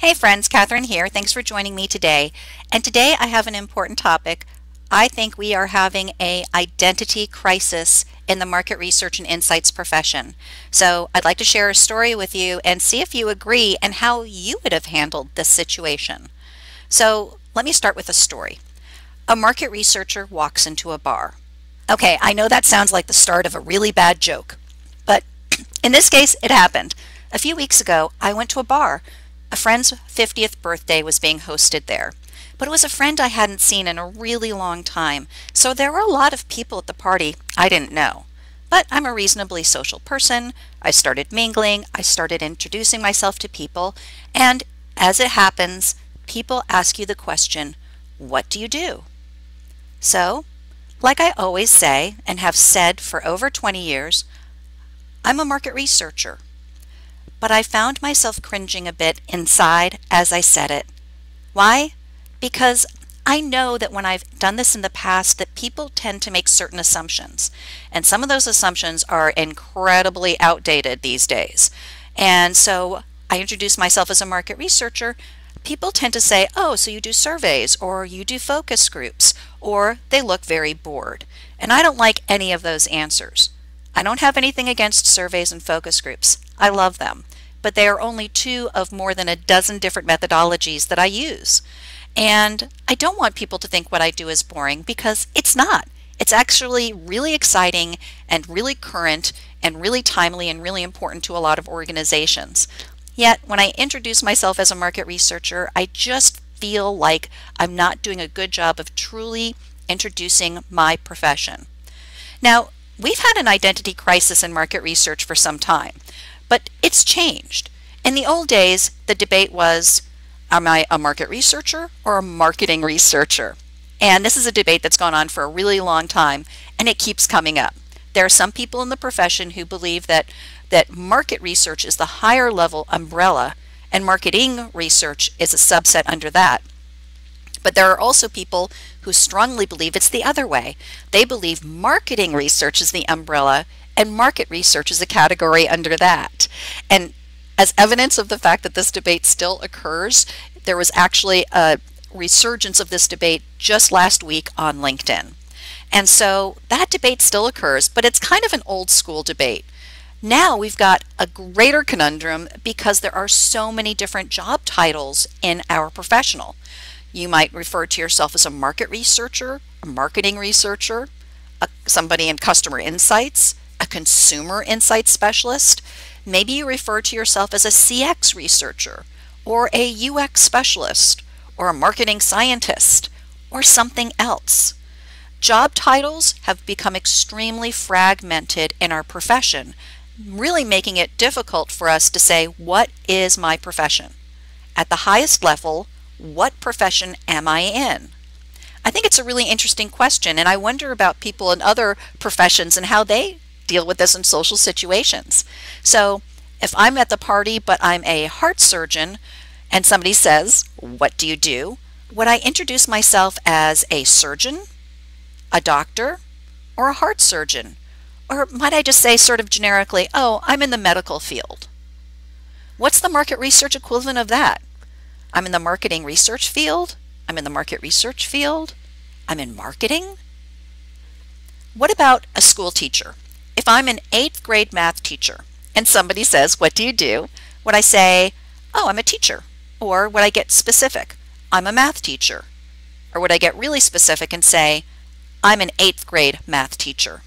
Hey friends, Catherine here. Thanks for joining me today. And today I have an important topic. I think we are having an identity crisis in the market research and insights profession. So I'd like to share a story with you and see if you agree and how you would have handled this situation. So let me start with a story. A market researcher walks into a bar. Okay, I know that sounds like the start of a really bad joke, but in this case, it happened. A few weeks ago, I went to a bar. A friend's 50th birthday was being hosted there, but it was a friend I hadn't seen in a really long time, so there were a lot of people at the party I didn't know. But I'm a reasonably social person. I started mingling, I started introducing myself to people, and as it happens, people ask you the question, "What do you do?" So, like I always say, and have said for over 20 years, I'm a market researcher. But I found myself cringing a bit inside as I said it. Why? Because I know that when I've done this in the past that people tend to make certain assumptions. And some of those assumptions are incredibly outdated these days. And so I introduce myself as a market researcher. People tend to say, oh, so you do surveys or you do focus groups, or they look very bored. And I don't like any of those answers. I don't have anything against surveys and focus groups. I love them. But they are only two of more than a dozen different methodologies that I use. And I don't want people to think what I do is boring because it's not. It's actually really exciting and really current and really timely and really important to a lot of organizations. Yet when I introduce myself as a market researcher, I just feel like I'm not doing a good job of truly introducing my profession. Now, we've had an identity crisis in market research for some time, but it's changed. In the old days, the debate was, am I a market researcher or a marketing researcher? And this is a debate that's gone on for a really long time, and it keeps coming up. There are some people in the profession who believe that market research is the higher level umbrella, and marketing research is a subset under that. But there are also people who strongly believe it's the other way. They believe marketing research is the umbrella and market research is a category under that. And as evidence of the fact that this debate still occurs, there was actually a resurgence of this debate just last week on LinkedIn. And so that debate still occurs, but it's kind of an old school debate. Now we've got a greater conundrum because there are so many different job titles in our professional. You might refer to yourself as a market researcher, a marketing researcher, somebody in customer insights, a consumer insights specialist. Maybe you refer to yourself as a CX researcher, or a UX specialist, or a marketing scientist, or something else. Job titles have become extremely fragmented in our profession, really making it difficult for us to say, what is my profession? At the highest level, what profession am I in? I think it's a really interesting question, and I wonder about people in other professions and how they deal with this in social situations. So if I'm at the party but I'm a heart surgeon and somebody says, what do you do? Would I introduce myself as a surgeon, a doctor, or a heart surgeon? Or might I just say sort of generically, oh, I'm in the medical field? What's the market research equivalent of that? I'm in the marketing research field. I'm in the market research field. I'm in marketing. What about a school teacher? If I'm an 8th grade math teacher and somebody says, what do you do? Would I say, oh, I'm a teacher? Or would I get specific? I'm a math teacher. Or would I get really specific and say, I'm an 8th grade math teacher?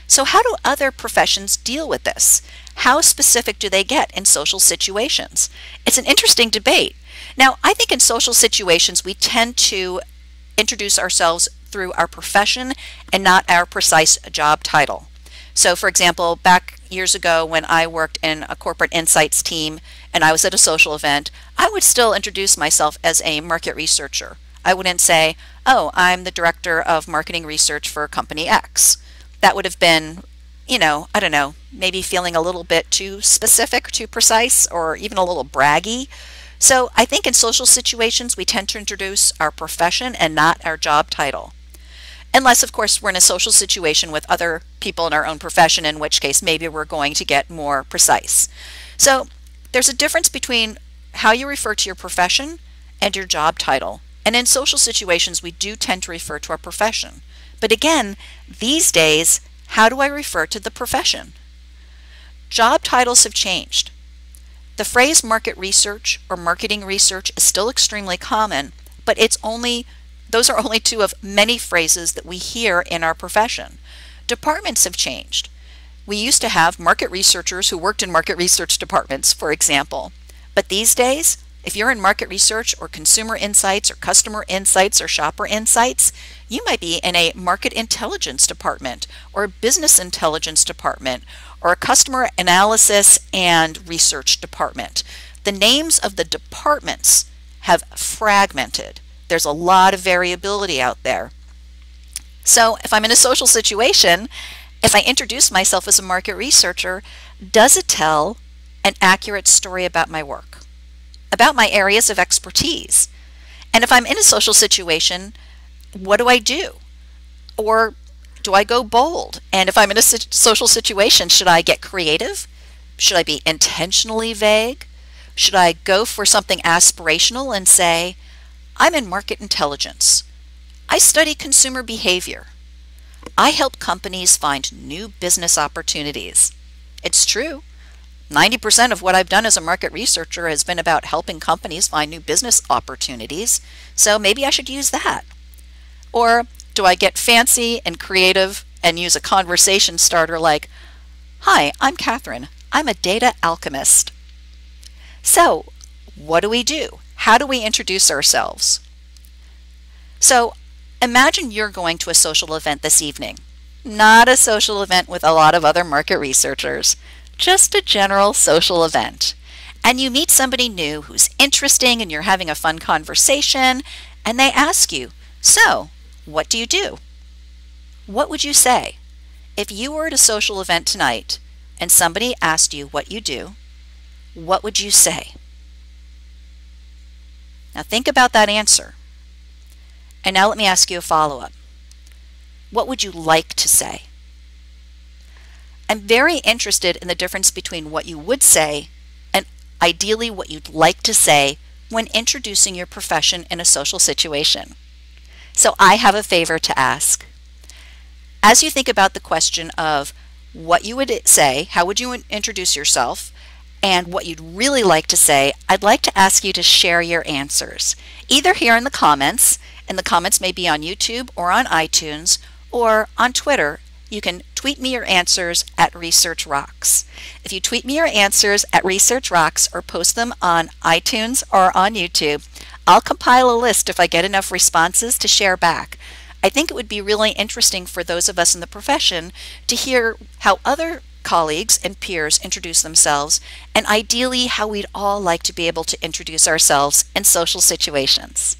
So how do other professions deal with this? How specific do they get in social situations? It's an interesting debate. Now, I think in social situations, we tend to introduce ourselves through our profession and not our precise job title. So, for example, back years ago when I worked in a corporate insights team and I was at a social event, I would still introduce myself as a market researcher. I wouldn't say, oh, I'm the director of marketing research for company X. That would have been, I don't know, maybe feeling a little bit too specific, too precise, or even a little braggy. So I think in social situations, we tend to introduce our profession and not our job title. Unless, of course, we're in a social situation with other people in our own profession, in which case maybe we're going to get more precise. So there's a difference between how you refer to your profession and your job title. And in social situations, we do tend to refer to our profession. But again, these days, how do I refer to the profession? Job titles have changed. The phrase market research or marketing research is still extremely common, but those are only two of many phrases that we hear in our profession. Departments have changed. We used to have market researchers who worked in market research departments, for example. But these days, if you're in market research or consumer insights or customer insights or shopper insights, you might be in a market intelligence department or a business intelligence department or a customer analysis and research department. The names of the departments have fragmented. There's a lot of variability out there. So if I'm in a social situation, if I introduce myself as a market researcher, does it tell an accurate story about my work, about my areas of expertise? And if I'm in a social situation, what do I do? Or do I go bold? And if I'm in a social situation, should I get creative? Should I be intentionally vague? Should I go for something aspirational and say, I'm in market intelligence. I study consumer behavior. I help companies find new business opportunities. It's true. 90% of what I've done as a market researcher has been about helping companies find new business opportunities, so maybe I should use that. Or do I get fancy and creative and use a conversation starter like, hi, I'm Catherine. I'm a data alchemist. So what do we do? How do we introduce ourselves? So imagine you're going to a social event this evening. Not a social event with a lot of other market researchers, just a general social event. And you meet somebody new who's interesting and you're having a fun conversation and they ask you, so what do you do? What would you say? If you were at a social event tonight and somebody asked you what you do, what would you say? Now think about that answer. And now let me ask you a follow-up. What would you like to say? I'm very interested in the difference between what you would say and ideally what you'd like to say when introducing your profession in a social situation. So I have a favor to ask. As you think about the question of what you would say, how would you introduce yourself, and what you'd really like to say, I'd like to ask you to share your answers, either here in the comments, and the comments may be on YouTube or on iTunes, or on Twitter. You can tweet me your answers at ResearchRocks. If you tweet me your answers at ResearchRocks or post them on iTunes or on YouTube, I'll compile a list if I get enough responses to share back. I think it would be really interesting for those of us in the profession to hear how other colleagues and peers introduce themselves, and ideally how we'd all like to be able to introduce ourselves in social situations.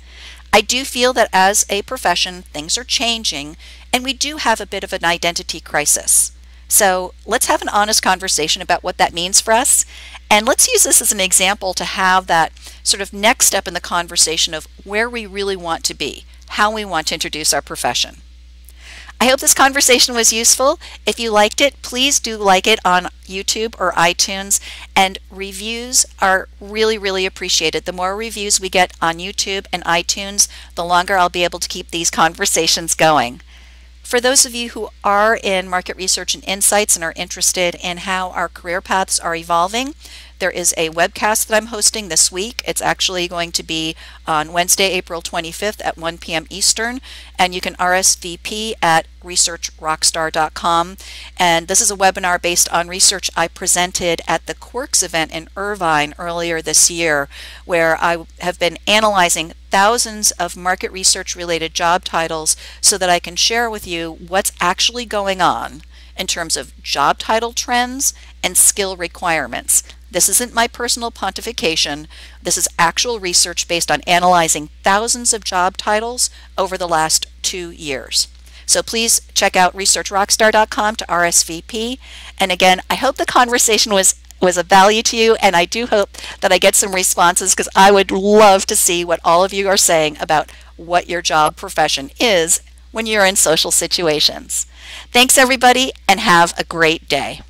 I do feel that as a profession, things are changing, and we do have a bit of an identity crisis. So let's have an honest conversation about what that means for us, and let's use this as an example to have that sort of next step in the conversation of where we really want to be, how we want to introduce our profession. I hope this conversation was useful. If you liked it, please do like it on YouTube or iTunes, and reviews are really, really appreciated. The more reviews we get on YouTube and iTunes, the longer I'll be able to keep these conversations going. For those of you who are in market research and insights and are interested in how our career paths are evolving, there is a webcast that I'm hosting this week. It's actually going to be on Wednesday, April 25th at 1 p.m. Eastern, and you can RSVP at researchrockstar.com. And this is a webinar based on research I presented at the Quirks event in Irvine earlier this year, where I have been analyzing thousands of market research related job titles so that I can share with you what's actually going on in terms of job title trends and skill requirements. This isn't my personal pontification. This is actual research based on analyzing thousands of job titles over the last 2 years. So please check out researchrockstar.com to RSVP. And again, I hope the conversation was of value to you, and I do hope that I get some responses, because I would love to see what all of you are saying about what your job profession is when you're in social situations. Thanks everybody, and have a great day.